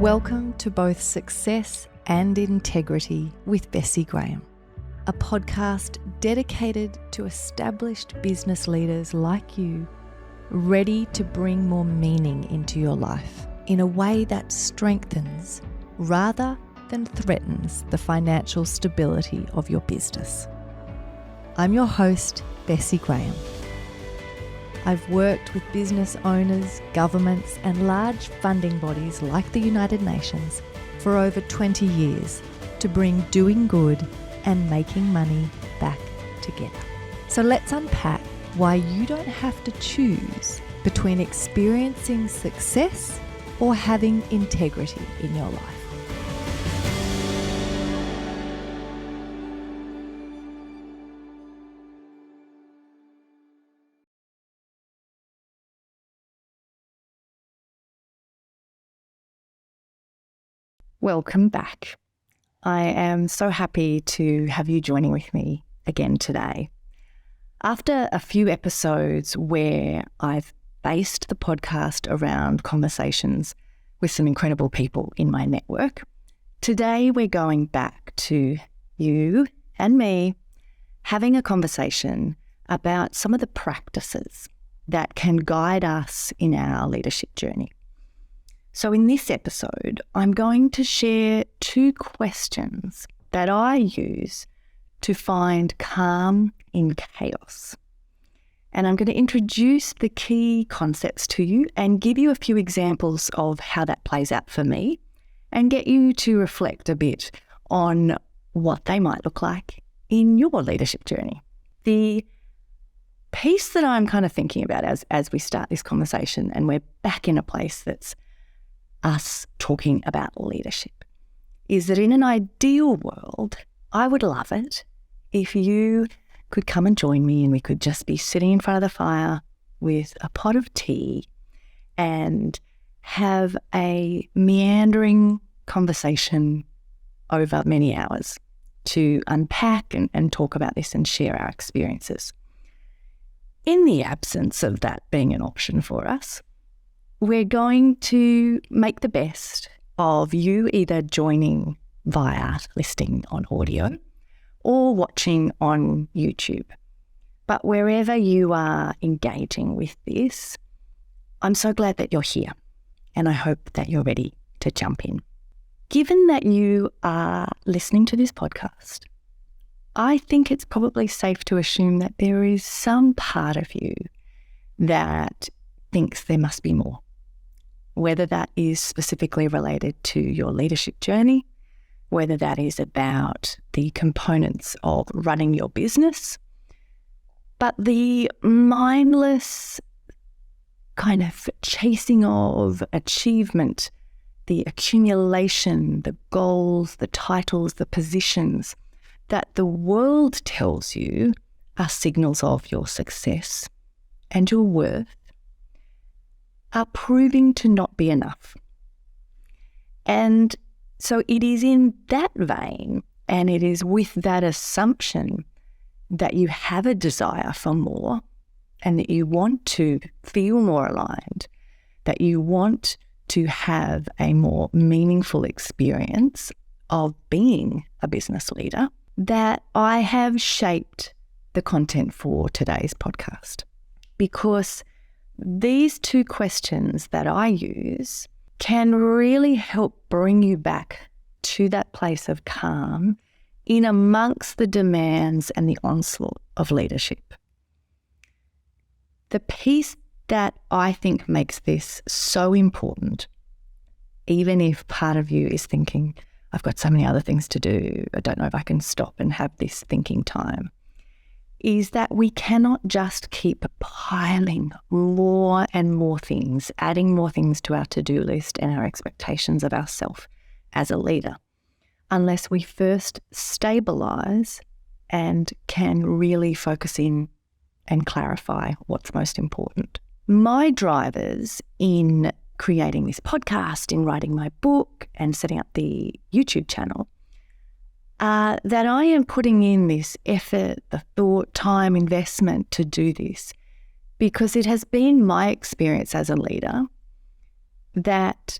Welcome to both Success and Integrity with Bessi Graham, a podcast dedicated to established business leaders like you, ready to bring more meaning into your life in a way that strengthens rather than threatens the financial stability of your business. I'm your host, Bessi Graham. I've worked with business owners, governments, and large funding bodies like the United Nations for over 20 years to bring doing good and making money back together. So let's unpack why you don't have to choose between experiencing success or having integrity in your life. Welcome back. I am so happy to have you joining with me again today. After a few episodes where I've based the podcast around conversations with some incredible people in my network, today we're going back to you and me having a conversation about some of the practices that can guide us in our leadership journey. So in this episode, I'm going to share 2 questions that I use to find calm in chaos. And I'm going to introduce the key concepts to you and give you a few examples of how that plays out for me and get you to reflect a bit on what they might look like in your leadership journey. The piece that I'm kind of thinking about as we start this conversation, and we're back in a place that's us talking about leadership, is that in an ideal world, I would love it if you could come and join me and we could just be sitting in front of the fire with a pot of tea and have a meandering conversation over many hours to unpack and talk about this and share our experiences. In the absence of that being an option for us, we're going to make the best of you either joining via listening on audio or watching on YouTube. But wherever you are engaging with this, I'm so glad that you're here, and I hope that you're ready to jump in. Given that you are listening to this podcast, I think it's probably safe to assume that there is some part of you that thinks there must be more. Whether that is specifically related to your leadership journey, whether that is about the components of running your business, but the mindless kind of chasing of achievement, the accumulation, the goals, the titles, the positions that the world tells you are signals of your success and your worth, are proving to not be enough. And so it is in that vein, and it is with that assumption that you have a desire for more and that you want to feel more aligned, that you want to have a more meaningful experience of being a business leader, that I have shaped the content for today's podcast. Because these 2 questions that I use can really help bring you back to that place of calm in amongst the demands and the onslaught of leadership. The piece that I think makes this so important, even if part of you is thinking, I've got so many other things to do, I don't know if I can stop and have this thinking time, is that we cannot just keep piling more and more things, adding more things to our to-do list and our expectations of ourselves as a leader, unless we first stabilize and can really focus in and clarify what's most important. My drivers in creating this podcast, in writing my book and setting up the YouTube channel, that I am putting in this effort, the thought, time, investment to do this, because it has been my experience as a leader that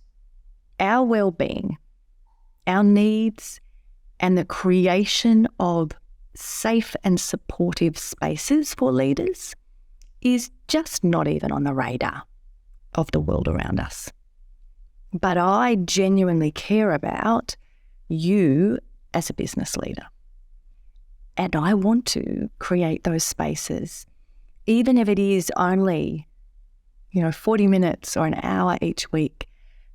our well-being, our needs, and the creation of safe and supportive spaces for leaders is just not even on the radar of the world around us. But I genuinely care about you as a business leader. And I want to create those spaces, even if it is only, 40 minutes or an hour each week,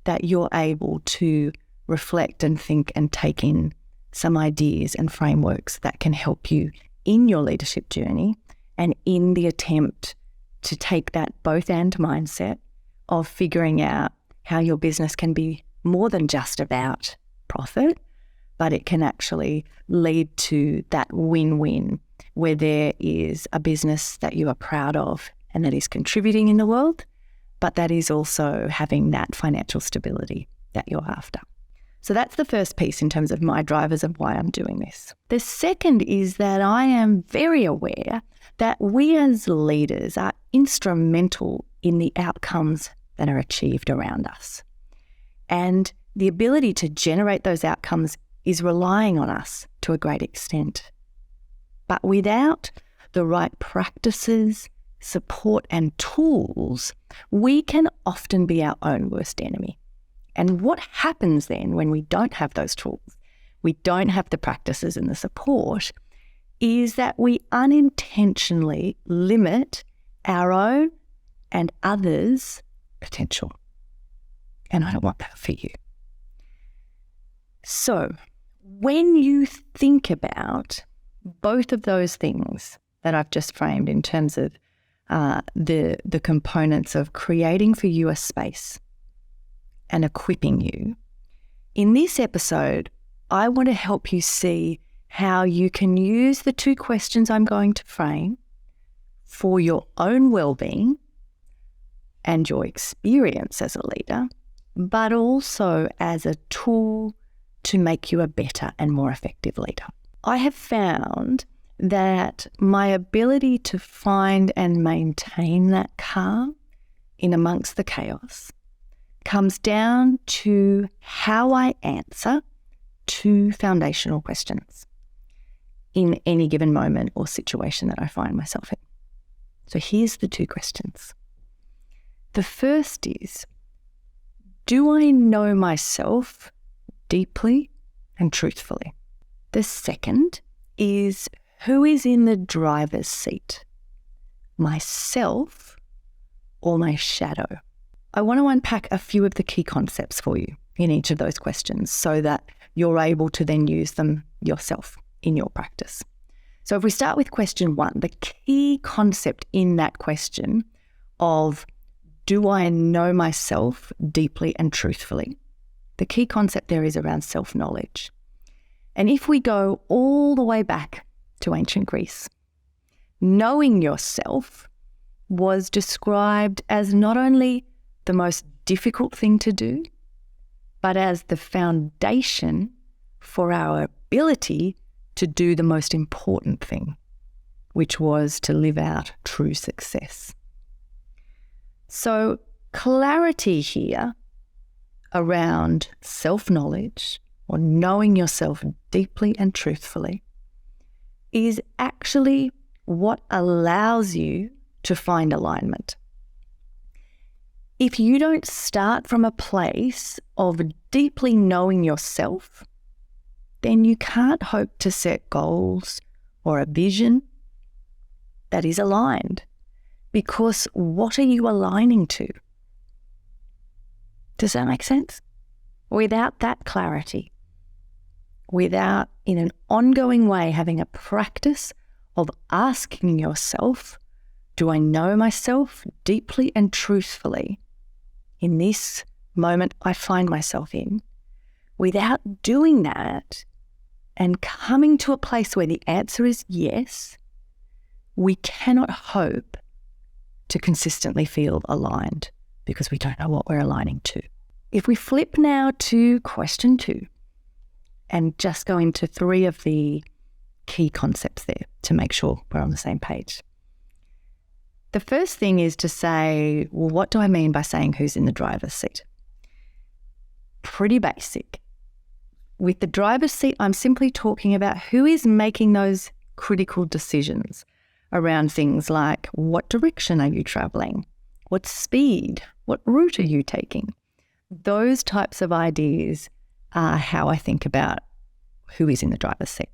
that you're able to reflect and think and take in some ideas and frameworks that can help you in your leadership journey and in the attempt to take that both and mindset of figuring out how your business can be more than just about profit, but it can actually lead to that win-win where there is a business that you are proud of and that is contributing in the world, but that is also having that financial stability that you're after. So that's the first piece in terms of my drivers of why I'm doing this. The second is that I am very aware that we as leaders are instrumental in the outcomes that are achieved around us. And the ability to generate those outcomes is relying on us to a great extent. But without the right practices, support and tools, we can often be our own worst enemy. And what happens then when we don't have those tools, we don't have the practices and the support, is that we unintentionally limit our own and others' potential. And I don't want that for you. So when you think about both of those things that I've just framed in terms of the components of creating for you a space and equipping you, in this episode, I want to help you see how you can use the two questions I'm going to frame for your own well-being and your experience as a leader, but also as a tool to make you a better and more effective leader. I have found that my ability to find and maintain that calm in amongst the chaos comes down to how I answer two foundational questions in any given moment or situation that I find myself in. So here's the two questions. The first is, do I know myself deeply and truthfully? The second is, who is in the driver's seat, myself or my shadow? I want to unpack a few of the key concepts for you in each of those questions so that you're able to then use them yourself in your practice. So if we start with question one, the key concept in that question of, do I know myself deeply and truthfully? The key concept there is around self-knowledge. And if we go all the way back to ancient Greece, knowing yourself was described as not only the most difficult thing to do, but as the foundation for our ability to do the most important thing, which was to live out true success. So clarity here around self-knowledge or knowing yourself deeply and truthfully is actually what allows you to find alignment. If you don't start from a place of deeply knowing yourself, then you can't hope to set goals or a vision that is aligned. Because what are you aligning to? Does that make sense? Without that clarity, without in an ongoing way having a practice of asking yourself, do I know myself deeply and truthfully in this moment I find myself in? Without doing that and coming to a place where the answer is yes, we cannot hope to consistently feel aligned because we don't know what we're aligning to. If we flip now to question two and just go into three of the key concepts there to make sure we're on the same page. The first thing is to say, well, what do I mean by saying who's in the driver's seat? pretty basic. With the driver's seat, I'm simply talking about who is making those critical decisions around things like what direction are you traveling? What speed? What route are you taking? Those types of ideas are how I think about who is in the driver's seat.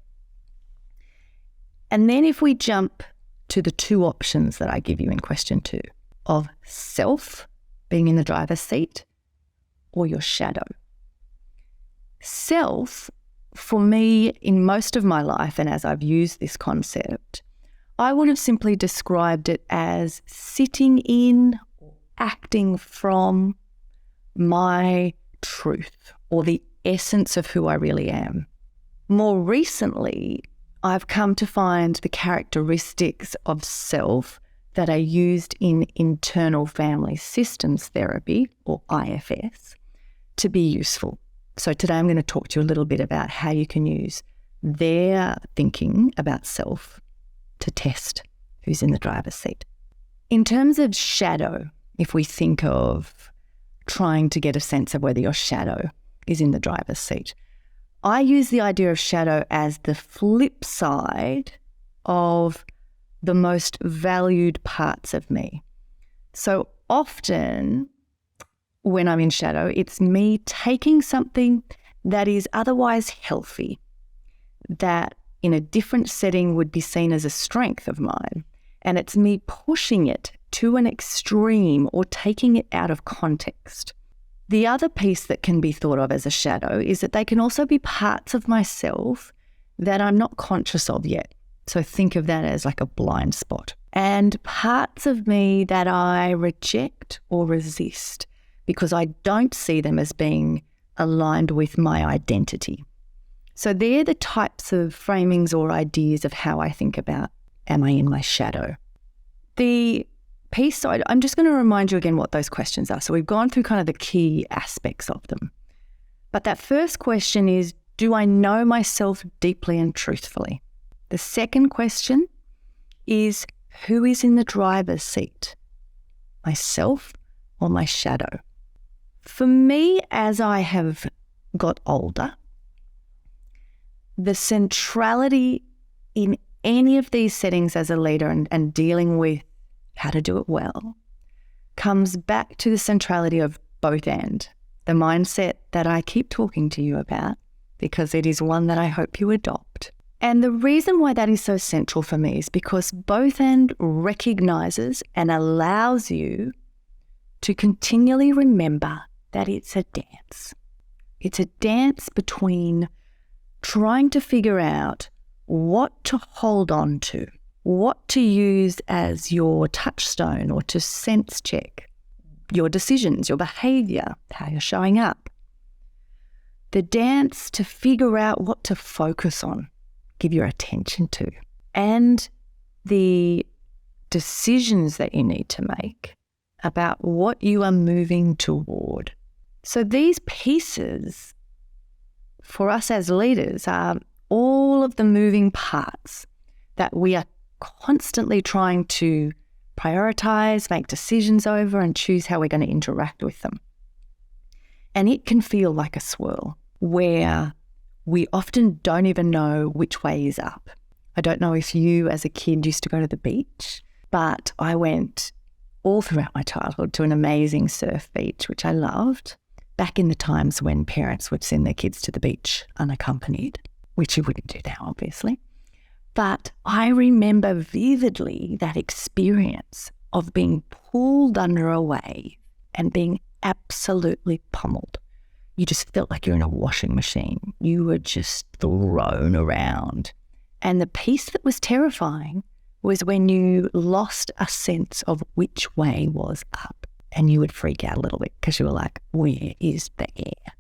And then if we jump to the two options that I give you in question 2 of self being in the driver's seat or your shadow. Self, for me, in most of my life, and as I've used this concept, I would have simply described it as sitting in, acting from my truth or the essence of who I really am. More recently, I've come to find the characteristics of self that are used in internal family systems therapy, or IFS, to be useful. So today I'm going to talk to you a little bit about how you can use their thinking about self to test who's in the driver's seat. In terms of shadow, if we think of trying to get a sense of whether your shadow is in the driver's seat, I use the idea of shadow as the flip side of the most valued parts of me. So often when I'm in shadow, it's me taking something that is otherwise healthy, that in a different setting would be seen as a strength of mine, and it's me pushing it to an extreme or taking it out of context. The other piece that can be thought of as a shadow is that they can also be parts of myself that I'm not conscious of yet. So think of that as like a blind spot. And parts of me that I reject or resist because I don't see them as being aligned with my identity. So they're the types of framings or ideas of how I think about, am I in my shadow? The piece, so I'm just going to remind you again what those questions are. So we've gone through kind of the key aspects of them. But that first question is, do I know myself deeply and truthfully? The second question is, who is in the driver's seat? Myself or my shadow? For me, as I have got older, the centrality in any of these settings as a leader and dealing with how to do it well comes back to the centrality of both and, the mindset that I keep talking to you about because it is one that I hope you adopt. And the reason why that is so central for me is because both and recognizes and allows you to continually remember that it's a dance. It's a dance between trying to figure out what to hold on to, what to use as your touchstone or to sense check your decisions, your behavior, how you're showing up. The dance to figure out what to focus on, give your attention to, and the decisions that you need to make about what you are moving toward. So these pieces for us as leaders are all of the moving parts that we are constantly trying to prioritize, make decisions over, and choose how we're going to interact with them. And it can feel like a swirl where we often don't even know which way is up. I don't know if you as a kid used to go to the beach, but I went all throughout my childhood to an amazing surf beach, which I loved, back in the times when parents would send their kids to the beach unaccompanied, which you wouldn't do now, obviously. But I remember vividly that experience of being pulled under a wave and being absolutely pummeled. You just felt like you're in a washing machine. You were just thrown around. And the piece that was terrifying was when you lost a sense of which way was up, and you would freak out a little bit because you were like, where is the air?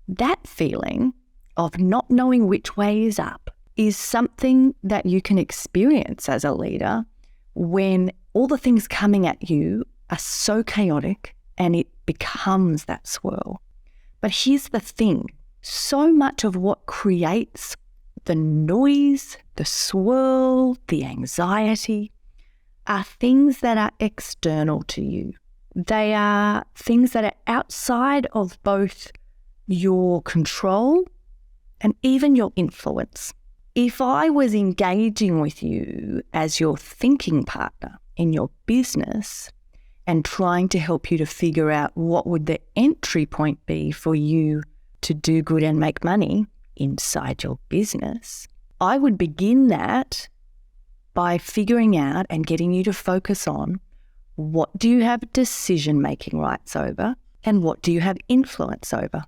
That feeling of not knowing which way is up is something that you can experience as a leader when all the things coming at you are so chaotic and it becomes that swirl. But here's the thing, so much of what creates the noise, the swirl, the anxiety are things that are external to you. They are things that are outside of both your control and even your influence. If I was engaging with you as your thinking partner in your business and trying to help you to figure out what would the entry point be for you to do good and make money inside your business, I would begin that by figuring out and getting you to focus on what do you have decision-making rights over and what do you have influence over.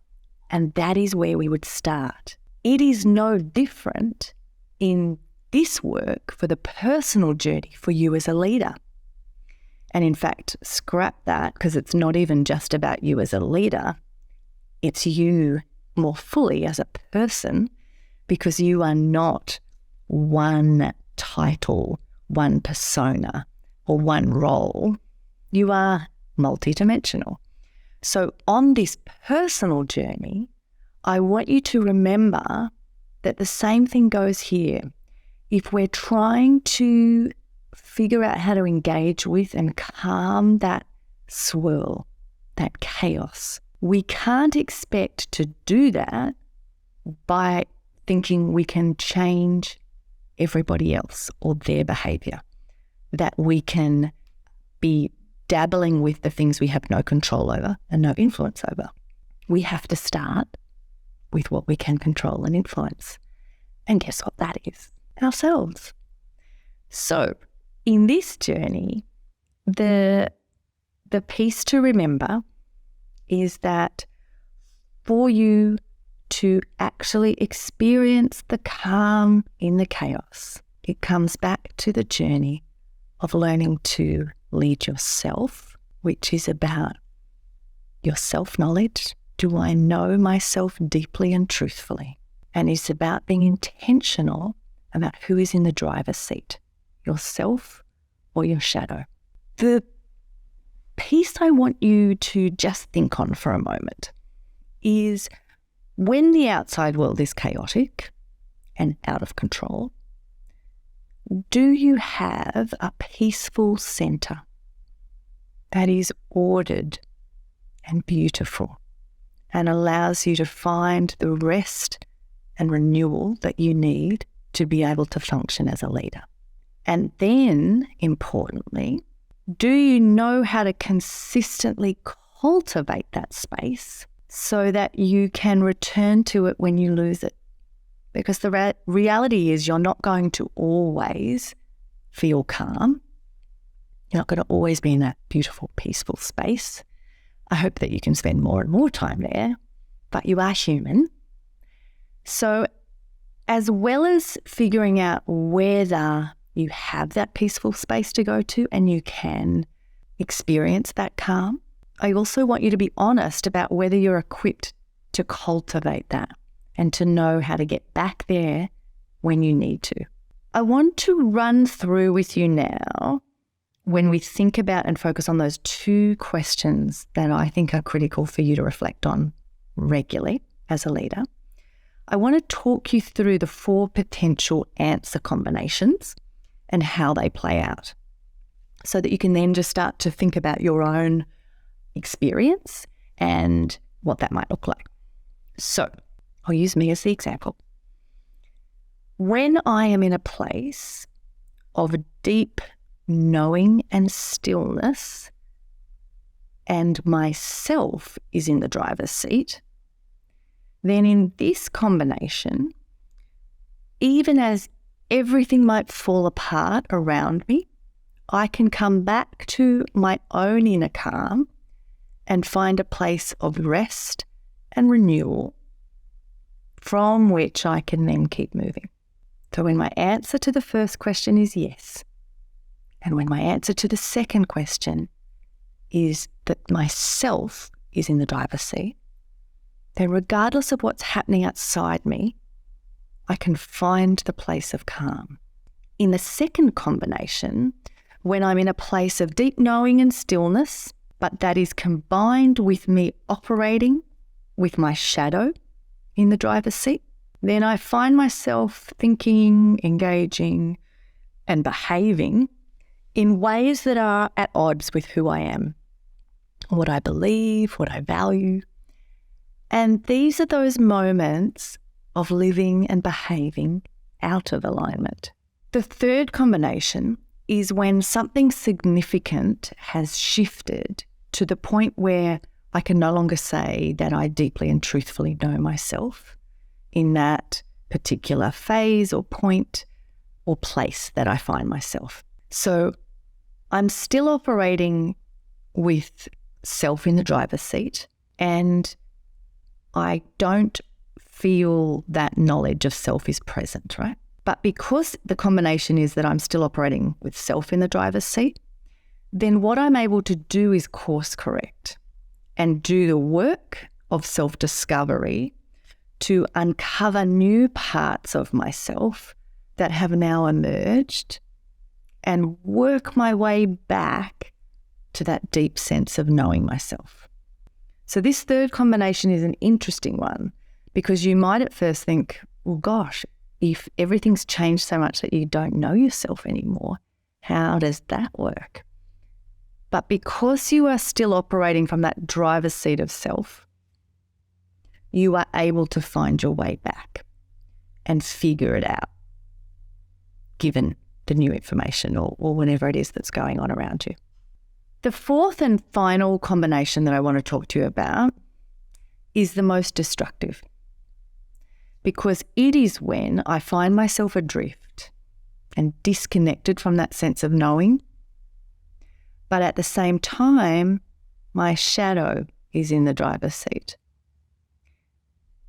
And that is where we would start. It is no different in this work for the personal journey for you as a leader. And in fact, scrap that, because it's not even just about you as a leader. It's you more fully as a person, because you are not one title, one persona, or one role. You are multidimensional. So on this personal journey, I want you to remember that the same thing goes here. If we're trying to figure out how to engage with and calm that swirl, that chaos, we can't expect to do that by thinking we can change everybody else or their behavior, that we can be dabbling with the things we have no control over and no influence over. We have to start with what we can control and influence. And guess what that is? Ourselves. So in this journey, the piece to remember is that for you to actually experience the calm in the chaos, it comes back to the journey of learning to lead yourself, which is about your self-knowledge. Do I know myself deeply and truthfully? And it's about being intentional about who is in the driver's seat, yourself or your shadow. The piece I want you to just think on for a moment is when the outside world is chaotic and out of control, do you have a peaceful center that is ordered and beautiful and allows you to find the rest and renewal that you need to be able to function as a leader? And then, importantly, do you know how to consistently cultivate that space so that you can return to it when you lose it? Because the reality is you're not going to always feel calm. You're not going to always be in that beautiful, peaceful space. I hope that you can spend more and more time there, but you are human. So as well as figuring out whether you have that peaceful space to go to and you can experience that calm, I also want you to be honest about whether you're equipped to cultivate that and to know how to get back there when you need to. I want to run through with you now, when we think about and focus on those two questions that I think are critical for you to reflect on regularly as a leader. I want to talk you through the 4 potential answer combinations and how they play out, so that you can then just start to think about your own experience and what that might look like. So I'll use me as the example. When I am in a place of deep knowing and stillness and myself is in the driver's seat, then in this combination, even as everything might fall apart around me, I can come back to my own inner calm and find a place of rest and renewal from which I can then keep moving. So when my answer to the first question is yes, and when my answer to the second question is that myself is in the driver's seat, then regardless of what's happening outside me, I can find the place of calm. In the second combination, when I'm in a place of deep knowing and stillness, but that is combined with me operating with my shadow in the driver's seat, then I find myself thinking, engaging, and behaving in ways that are at odds with who I am. what I believe, what I value. And these are those moments of living and behaving out of alignment. The third combination is when something significant has shifted to the point where I can no longer say that I deeply and truthfully know myself in that particular phase or point or place that I find myself. So I'm still operating with self in the driver's seat, and I don't feel that knowledge of self is present, right? But because the combination is that I'm still operating with self in the driver's seat, then what I'm able to do is course correct and do the work of self-discovery to uncover new parts of myself that have now emerged and work my way back to that deep sense of knowing myself. So this third combination is an interesting one because you might at first think, well, gosh, if everything's changed so much that you don't know yourself anymore, how does that work? But because you are still operating from that driver's seat of self, you are able to find your way back and figure it out, given the new information or whatever it is that's going on around you. The fourth and final combination that I want to talk to you about is the most destructive, because it is when I find myself adrift and disconnected from that sense of knowing, but at the same time, my shadow is in the driver's seat.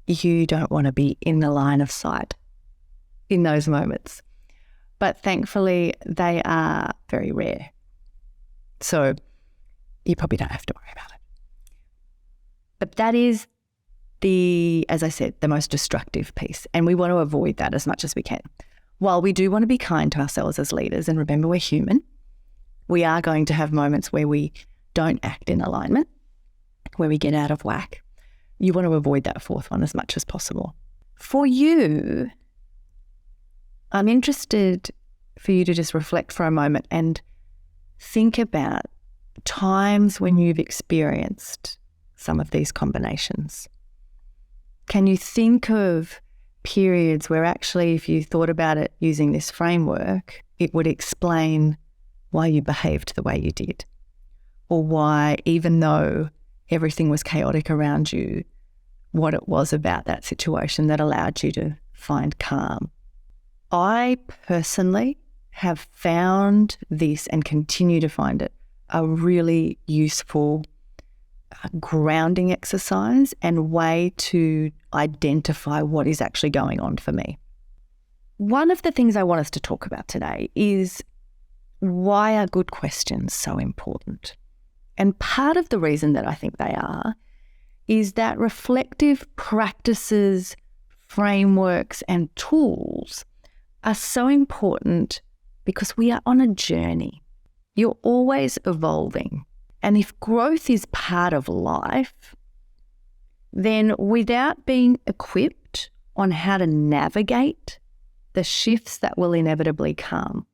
You don't want to be in the line of sight in those moments, but thankfully they are very rare. So you probably don't have to worry about it. But that is as I said, the most destructive piece. And we want to avoid that as much as we can. While we do want to be kind to ourselves as leaders, and remember we're human, we are going to have moments where we don't act in alignment, where we get out of whack. You want to avoid that fourth one as much as possible. For you, I'm interested for you to just reflect for a moment and think about times when you've experienced some of these combinations. Can you think of periods where actually, if you thought about it using this framework, it would explain why you behaved the way you did, or why, even though everything was chaotic around you, what it was about that situation that allowed you to find calm? I personally have found this and continue to find it a really useful grounding exercise and way to identify what is actually going on for me. One of the things I want us to talk about today is why are good questions so important? And part of the reason that I think they are is that reflective practices, frameworks, and tools are so important because we are on a journey. You're always evolving. And if growth is part of life, then without being equipped on how to navigate the shifts that will inevitably come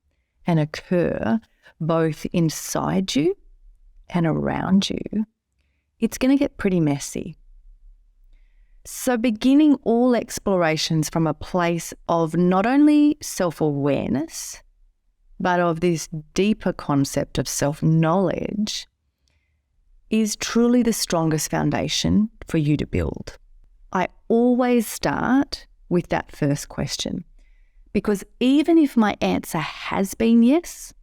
and occur both inside you and around you, it's going to get pretty messy. So beginning all explorations from a place of not only self-awareness, but of this deeper concept of self-knowledge is truly the strongest foundation for you to build. I always start with that first question, because even if my answer has been yes,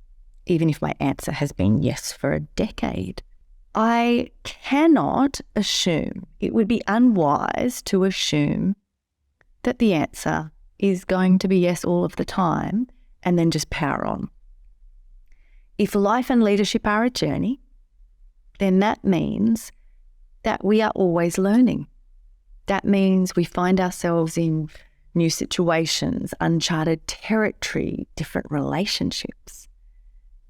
even if my answer has been yes for a decade, I cannot assume, it would be unwise to assume that the answer is going to be yes all of the time and then just power on. If life and leadership are a journey, then that means that we are always learning. That means we find ourselves in new situations, uncharted territory, different relationships,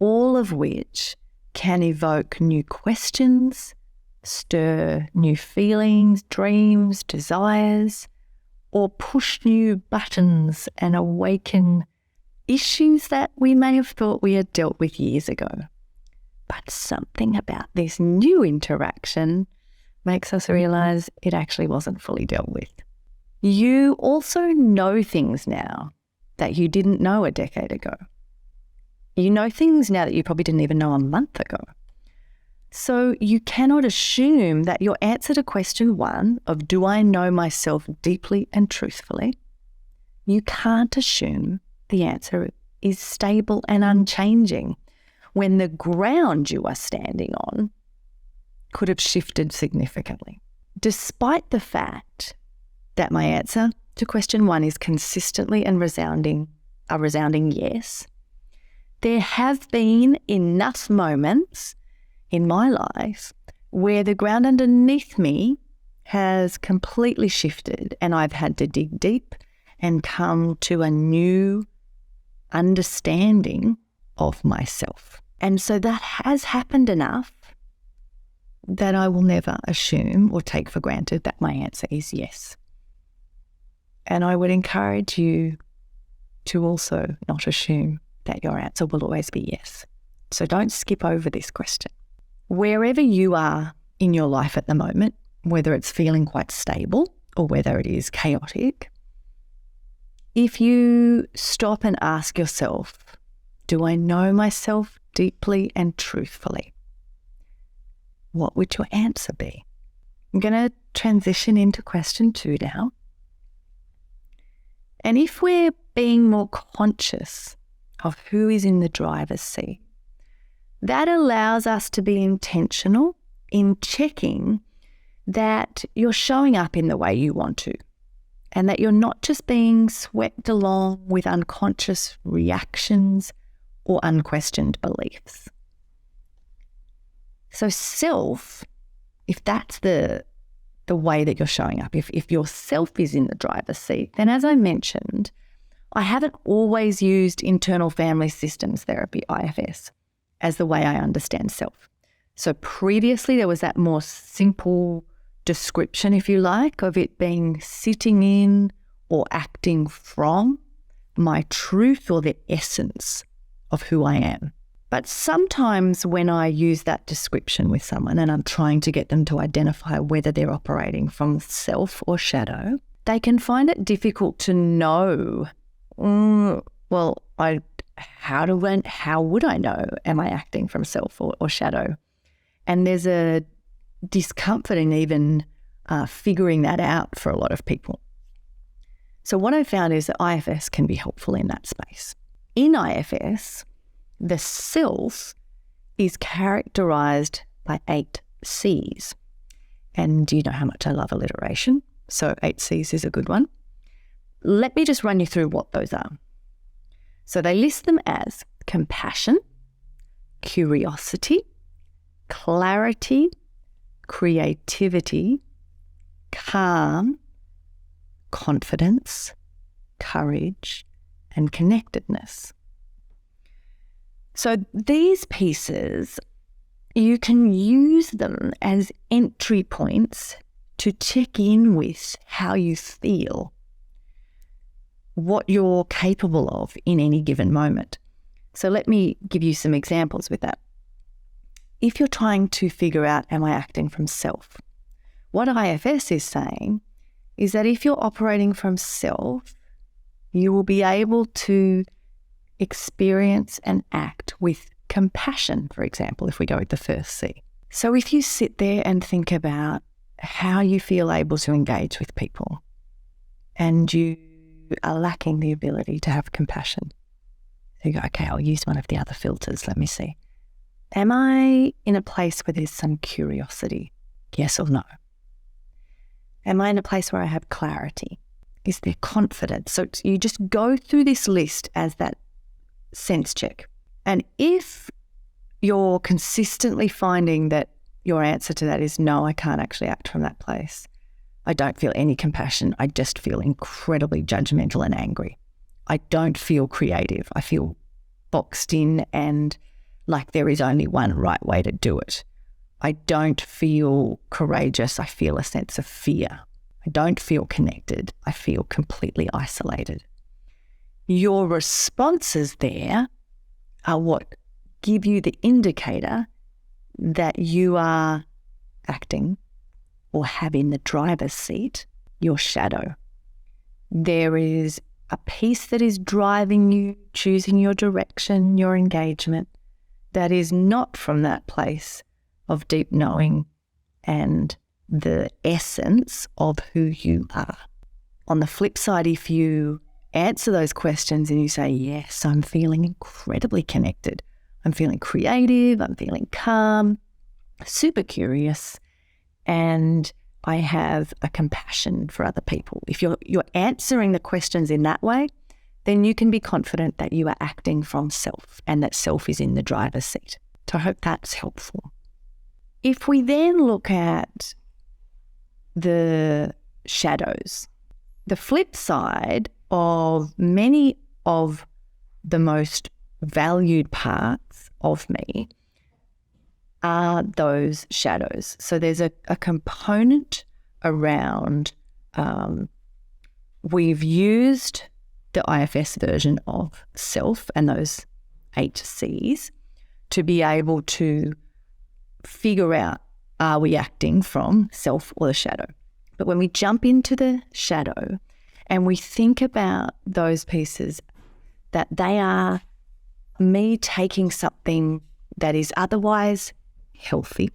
all of which can evoke new questions, stir new feelings, dreams, desires, or push new buttons and awaken issues that we may have thought we had dealt with years ago. But something about this new interaction makes us realize it actually wasn't fully dealt with. You also know things now that you didn't know a decade ago. You know things now that you probably didn't even know a month ago. So you cannot assume that your answer to question 1 of do I know myself deeply and truthfully, you can't assume the answer is stable and unchanging when the ground you are standing on could have shifted significantly. Despite the fact that my answer to question 1 is consistently and a resounding yes, there have been enough moments in my life where the ground underneath me has completely shifted and I've had to dig deep and come to a new understanding of myself. And so that has happened enough that I will never assume or take for granted that my answer is yes. And I would encourage you to also not assume that your answer will always be yes. So don't skip over this question. Wherever you are in your life at the moment, whether it's feeling quite stable or whether it is chaotic, if you stop and ask yourself, do I know myself deeply and truthfully? What would your answer be? I'm going to transition into question 2 now. And if we're being more conscious of who is in the driver's seat, that allows us to be intentional in checking that you're showing up in the way you want to and that you're not just being swept along with unconscious reactions or unquestioned beliefs. So self, if that's the way that you're showing up, if your self is in the driver's seat, then as I mentioned, I haven't always used internal family systems therapy, IFS, as the way I understand self. So previously there was that more simple description, if you like, of it being sitting in or acting from my truth or the essence of who I am. But sometimes when I use that description with someone and I'm trying to get them to identify whether they're operating from self or shadow, they can find it difficult to know, how would I know? Am I acting from self or shadow? And there's a discomfort in even figuring that out for a lot of people. So what I found is that IFS can be helpful in that space. In IFS, the self is characterized by 8 C's. And you know how much I love alliteration, so 8 C's is a good one. Let me just run you through what those are. So they list them as compassion, curiosity, clarity, creativity, calm, confidence, courage, and connectedness. So these pieces, you can use them as entry points to check in with how you feel, what you're capable of in any given moment. So let me give you some examples with that. If you're trying to figure out, am I acting from self? What IFS is saying is that if you're operating from self, you will be able to experience and act with compassion, for example, if we go with the first C. So if you sit there and think about how you feel able to engage with people and you are lacking the ability to have compassion, so you go, okay, I'll use one of the other filters. Let me see. Am I in a place where there's some curiosity? Yes or no? Am I in a place where I have clarity? Is there confidence? So you just go through this list as that sense check. And if you're consistently finding that your answer to that is no, I can't actually act from that place. I don't feel any compassion. I just feel incredibly judgmental and angry. I don't feel creative. I feel boxed in and like there is only one right way to do it. I don't feel courageous. I feel a sense of fear. I don't feel connected. I feel completely isolated. Your responses there are what give you the indicator that you are acting or have in the driver's seat, your shadow. There is a piece that is driving you, choosing your direction, your engagement, that is not from that place of deep knowing and the essence of who you are. On the flip side, if you answer those questions and you say, yes, I'm feeling incredibly connected, I'm feeling creative, I'm feeling calm, super curious, and I have a compassion for other people. If you're answering the questions in that way, then you can be confident that you are acting from self and that self is in the driver's seat. So I hope that's helpful. If we then look at the shadows, the flip side of many of the most valued parts of me are those shadows. So there's a component around, we've used the IFS version of self and those 8 C's to be able to figure out, are we acting from self or the shadow? But when we jump into the shadow and we think about those pieces, that they are me taking something that is otherwise healthy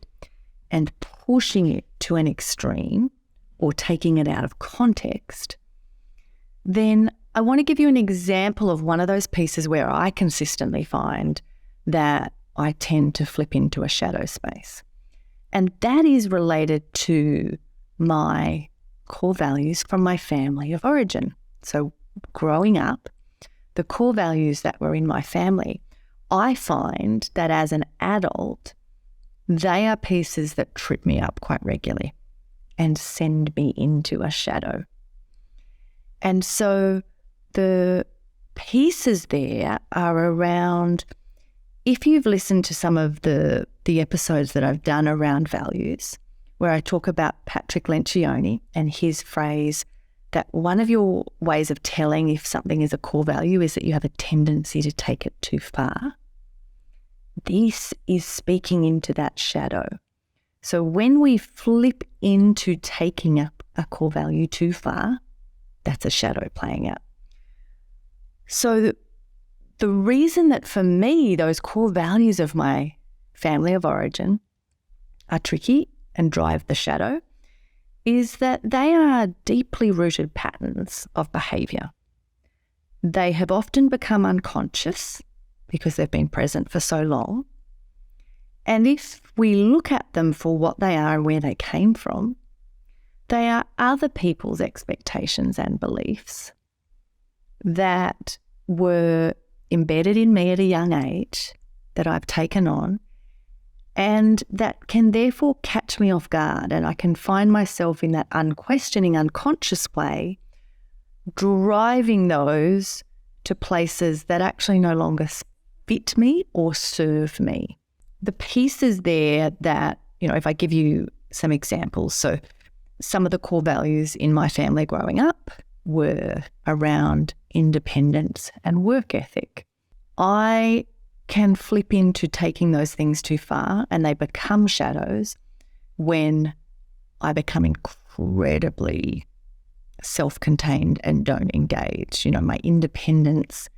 and pushing it to an extreme or taking it out of context, then I want to give you an example of one of those pieces where I consistently find that I tend to flip into a shadow space. And that is related to my core values from my family of origin. So growing up, the core values that were in my family, I find that as an adult, they are pieces that trip me up quite regularly and send me into a shadow. And so the pieces there are around, if you've listened to some of the episodes that I've done around values, where I talk about Patrick Lencioni and his phrase that one of your ways of telling if something is a core value is that you have a tendency to take it too far. This is speaking into that shadow. So when we flip into taking up a core value too far, that's a shadow playing out. So the reason that for me, those core values of my family of origin are tricky and drive the shadow is that they are deeply rooted patterns of behaviour. They have often become unconscious because they've been present for so long. And if we look at them for what they are and where they came from, they are other people's expectations and beliefs that were embedded in me at a young age that I've taken on, and that can therefore catch me off guard, and I can find myself in that unquestioning, unconscious way driving those to places that actually no longer fit me or serve me. The pieces there that, if I give you some examples, so some of the core values in my family growing up were around independence and work ethic. I can flip into taking those things too far and they become shadows when I become incredibly self-contained and don't engage. My independence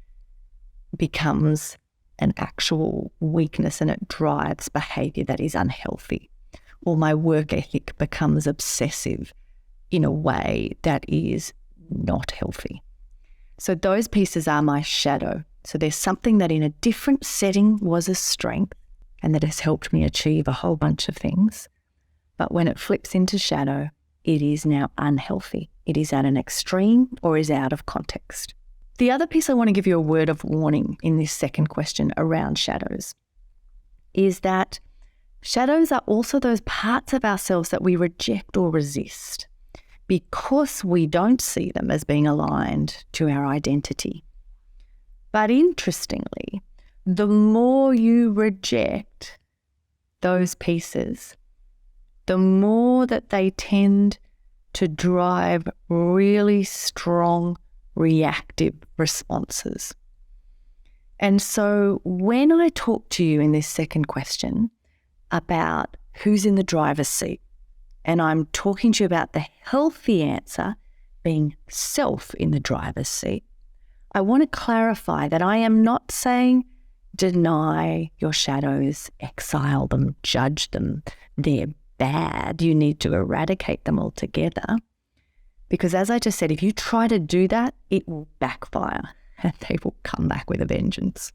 becomes an actual weakness and it drives behaviour that is unhealthy. Or my work ethic becomes obsessive in a way that is not healthy. So those pieces are my shadow. So there's something that in a different setting was a strength and that has helped me achieve a whole bunch of things. But when it flips into shadow, it is now unhealthy. It is at an extreme or is out of context. The other piece I want to give you a word of warning in this second question around shadows is that shadows are also those parts of ourselves that we reject or resist because we don't see them as being aligned to our identity. But interestingly, the more you reject those pieces, the more that they tend to drive really strong reactive responses. And so when I talk to you in this second question about who's in the driver's seat, and I'm talking to you about the healthy answer being self in the driver's seat, I want to clarify that I am not saying deny your shadows, exile them, judge them, they're bad, you need to eradicate them altogether. Because as I just said, if you try to do that, it will backfire and they will come back with a vengeance.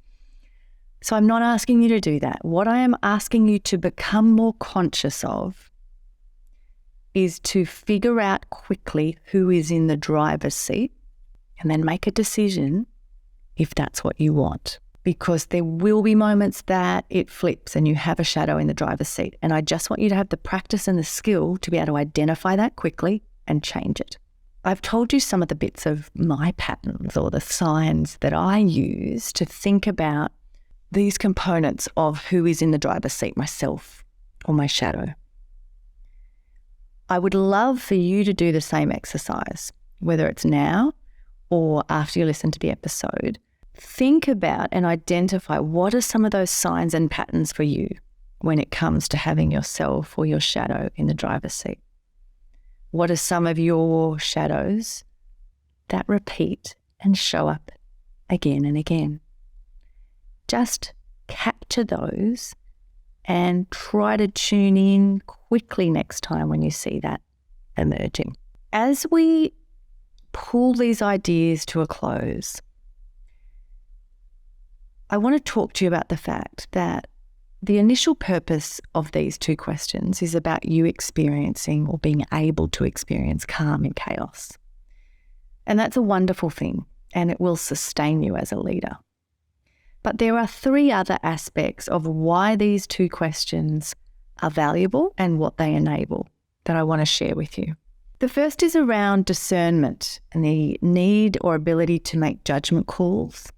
So I'm not asking you to do that. What I am asking you to become more conscious of is to figure out quickly who is in the driver's seat and then make a decision if that's what you want. Because there will be moments that it flips and you have a shadow in the driver's seat. And I just want you to have the practice and the skill to be able to identify that quickly and change it. I've told you some of the bits of my patterns or the signs that I use to think about these components of who is in the driver's seat, myself or my shadow. I would love for you to do the same exercise, whether it's now or after you listen to the episode. Think about and identify what are some of those signs and patterns for you when it comes to having yourself or your shadow in the driver's seat. What are some of your shadows that repeat and show up again and again? Just capture those and try to tune in quickly next time when you see that emerging. As we pull these ideas to a close, I want to talk to you about the fact that the initial purpose of these two questions is about you experiencing or being able to experience calm in chaos. And that's a wonderful thing, and it will sustain you as a leader. But there are three other aspects of why these two questions are valuable and what they enable that I want to share with you. The first is around discernment and the need or ability to make judgment calls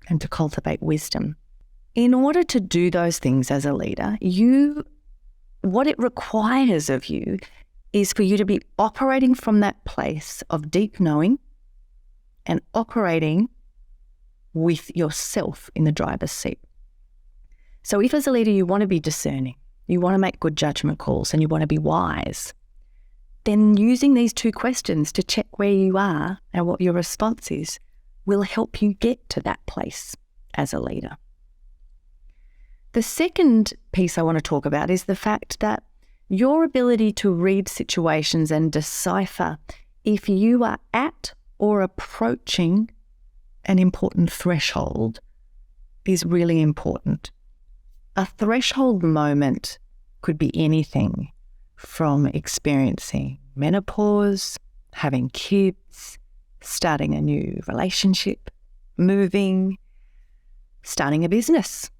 and to cultivate wisdom. In order to do those things as a leader, what it requires of you is for you to be operating from that place of deep knowing and operating with yourself in the driver's seat. So if as a leader you want to be discerning, you want to make good judgment calls and you want to be wise, then using these two questions to check where you are and what your response is will help you get to that place as a leader. The second piece I want to talk about is the fact that your ability to read situations and decipher if you are at or approaching an important threshold is really important. A threshold moment could be anything from experiencing menopause, having kids, starting a new relationship, moving, starting a business,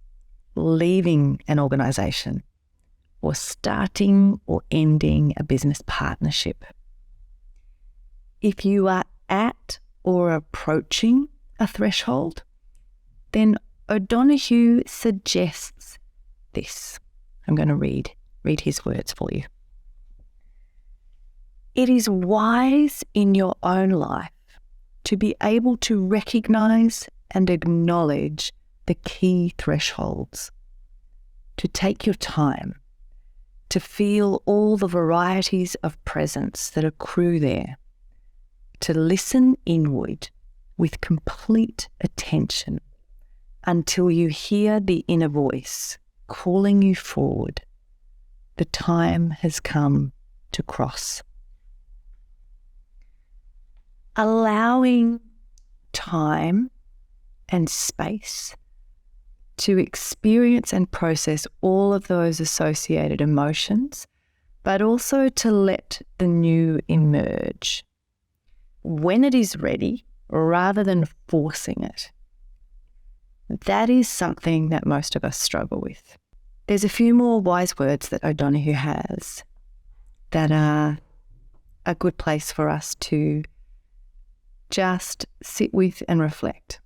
leaving an organisation, or starting or ending a business partnership. If you are at or approaching a threshold, then O'Donoghue suggests this. I'm going to read his words for you. It is wise in your own life to be able to recognise and acknowledge the key thresholds, to take your time, to feel all the varieties of presence that accrue there, to listen inward with complete attention until you hear the inner voice calling you forward. The time has come to cross. Allowing time and space to experience and process all of those associated emotions, but also to let the new emerge when it is ready rather than forcing it. That is something that most of us struggle with. There's a few more wise words that O'Donoghue has that are a good place for us to just sit with and reflect.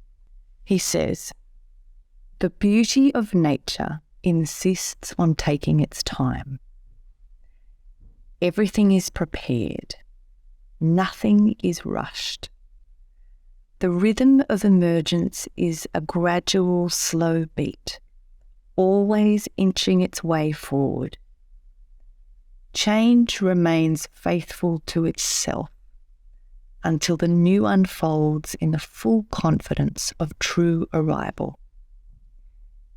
He says, "The beauty of nature insists on taking its time. Everything is prepared. Nothing is rushed. The rhythm of emergence is a gradual, slow beat. always inching its way forward. Change remains faithful to itself until the new unfolds in the full confidence of true arrival.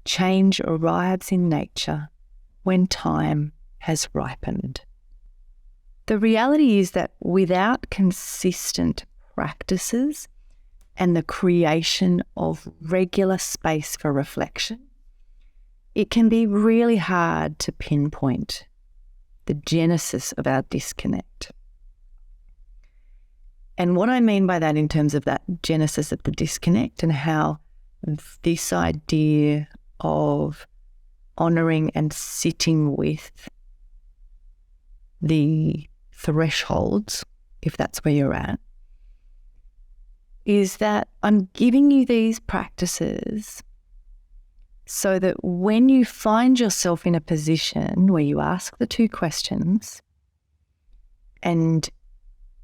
Change arrives in nature when time has ripened. The reality is that without consistent practices and the creation of regular space for reflection, it can be really hard to pinpoint the genesis of our disconnect. And what I mean by that in terms of that genesis of the disconnect and how this idea of honouring and sitting with the thresholds, if that's where you're at, is that I'm giving you these practices so that when you find yourself in a position where you ask the two questions and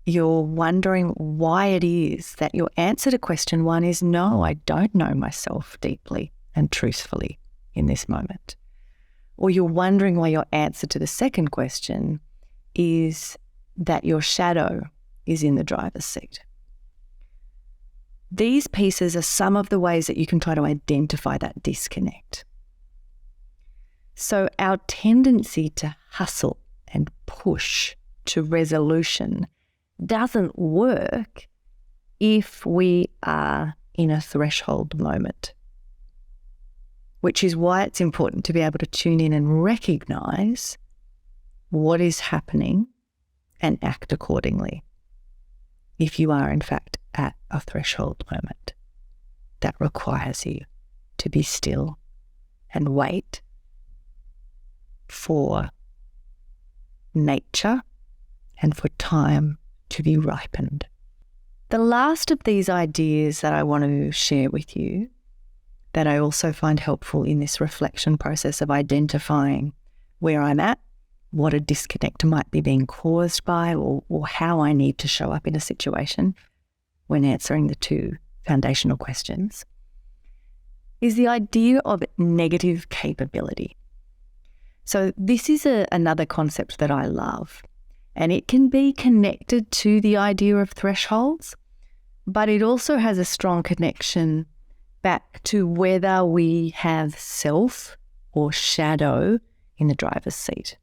you're wondering why it is that your answer to question one is no, I don't know myself deeply and truthfully in this moment. Or you're wondering why your answer to the second question is that your shadow is in the driver's seat. These pieces are some of the ways that you can try to identify that disconnect. So our tendency to hustle and push to resolution doesn't work if we are in a threshold moment, which is why it's important to be able to tune in and recognize what is happening and act accordingly. If you are in fact at a threshold moment that requires you to be still and wait for nature and for time to be ripened. The last of these ideas that I want to share with you that I also find helpful in this reflection process of identifying where I'm at, what a disconnect might be being caused by, or how I need to show up in a situation when answering the two foundational questions, is the idea of negative capability. So this is another concept that I love, and it can be connected to the idea of thresholds, but it also has a strong connection back to whether we have self or shadow in the driver's seat.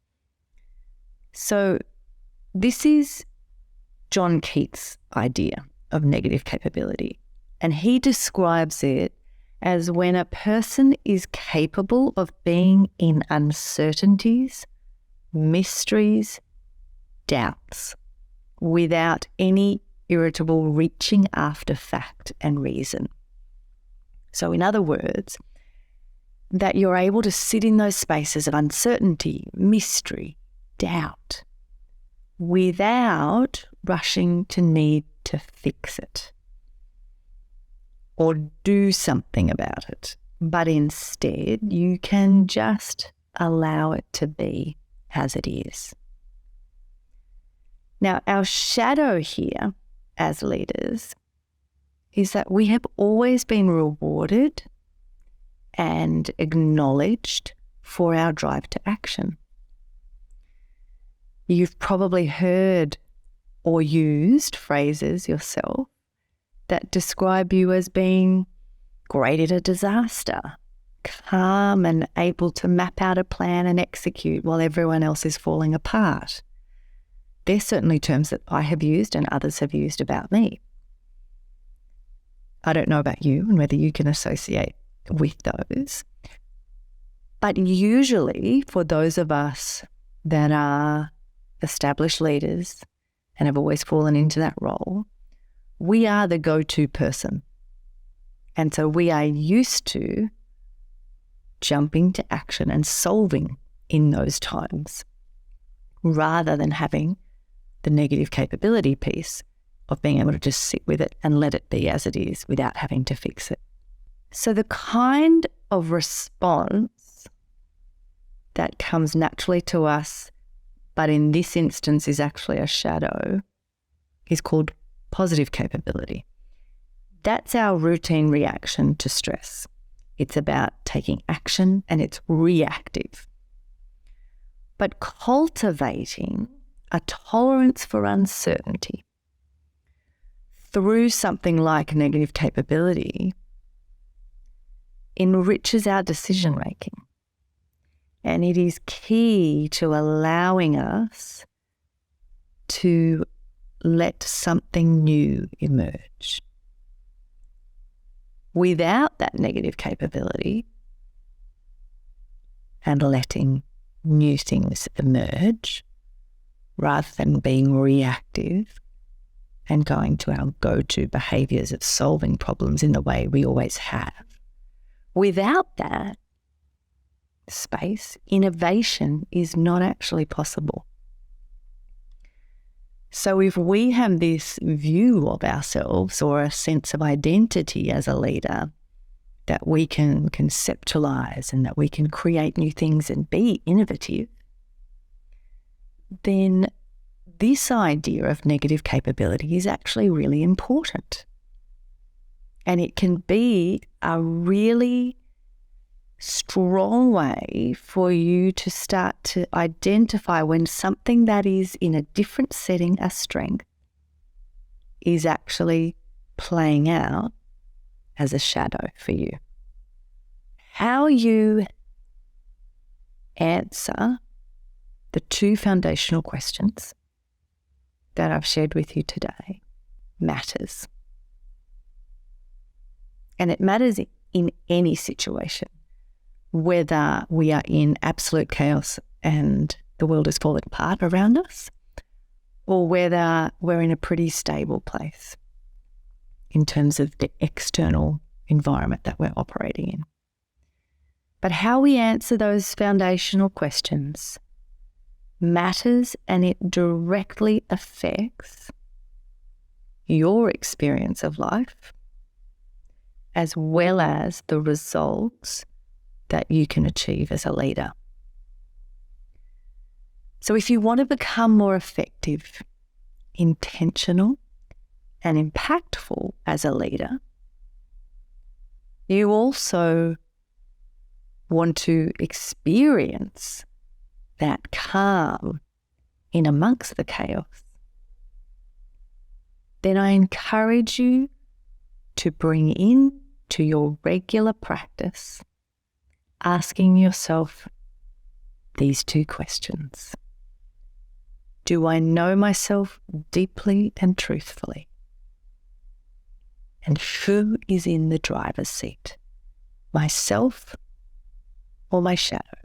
So this is John Keats' idea of negative capability, and he describes it as when a person is capable of being in uncertainties, mysteries, doubts, without any irritable reaching after fact and reason. So in other words, that you're able to sit in those spaces of uncertainty, mystery, doubt, without rushing to need to fix it or do something about it, but instead you can just allow it to be as it is. Now, our shadow here as leaders is that we have always been rewarded and acknowledged for our drive to action. You've probably heard or used phrases yourself that describe you as being great at a disaster, calm and able to map out a plan and execute while everyone else is falling apart. They're certainly terms that I have used and others have used about me. I don't know about you and whether you can associate with those. But usually for those of us that are established leaders and have always fallen into that role, we are the go-to person. And so we are used to jumping to action and solving in those times rather than having the negative capability piece of being able to just sit with it and let it be as it is without having to fix it. So the kind of response that comes naturally to us, but in this instance is actually a shadow, is called positive capability. That's our routine reaction to stress. It's about taking action, and it's reactive. But cultivating a tolerance for uncertainty through something like negative capability enriches our decision making. And it is key to allowing us to let something new emerge. Without that negative capability and letting new things emerge, rather than being reactive and going to our go-to behaviours of solving problems in the way we always have, without that space, innovation is not actually possible. So if we have this view of ourselves or a sense of identity as a leader that we can conceptualize and that we can create new things and be innovative, then this idea of negative capability is actually really important. And it can be a really strong way for you to start to identify when something that is in a different setting, a strength, is actually playing out as a shadow for you. How you answer the two foundational questions that I've shared with you today matters. And it matters in any situation, whether we are in absolute chaos and the world is falling apart around us, or whether we're in a pretty stable place in terms of the external environment that we're operating in. But how we answer those foundational questions matters, and it directly affects your experience of life, as well as the results that you can achieve as a leader. So if you want to become more effective, intentional, and impactful as a leader, you also want to experience that calm in amongst the chaos, then I encourage you to bring in to your regular practice asking yourself these two questions. Do I know myself deeply and truthfully? And who is in the driver's seat, myself or my shadow?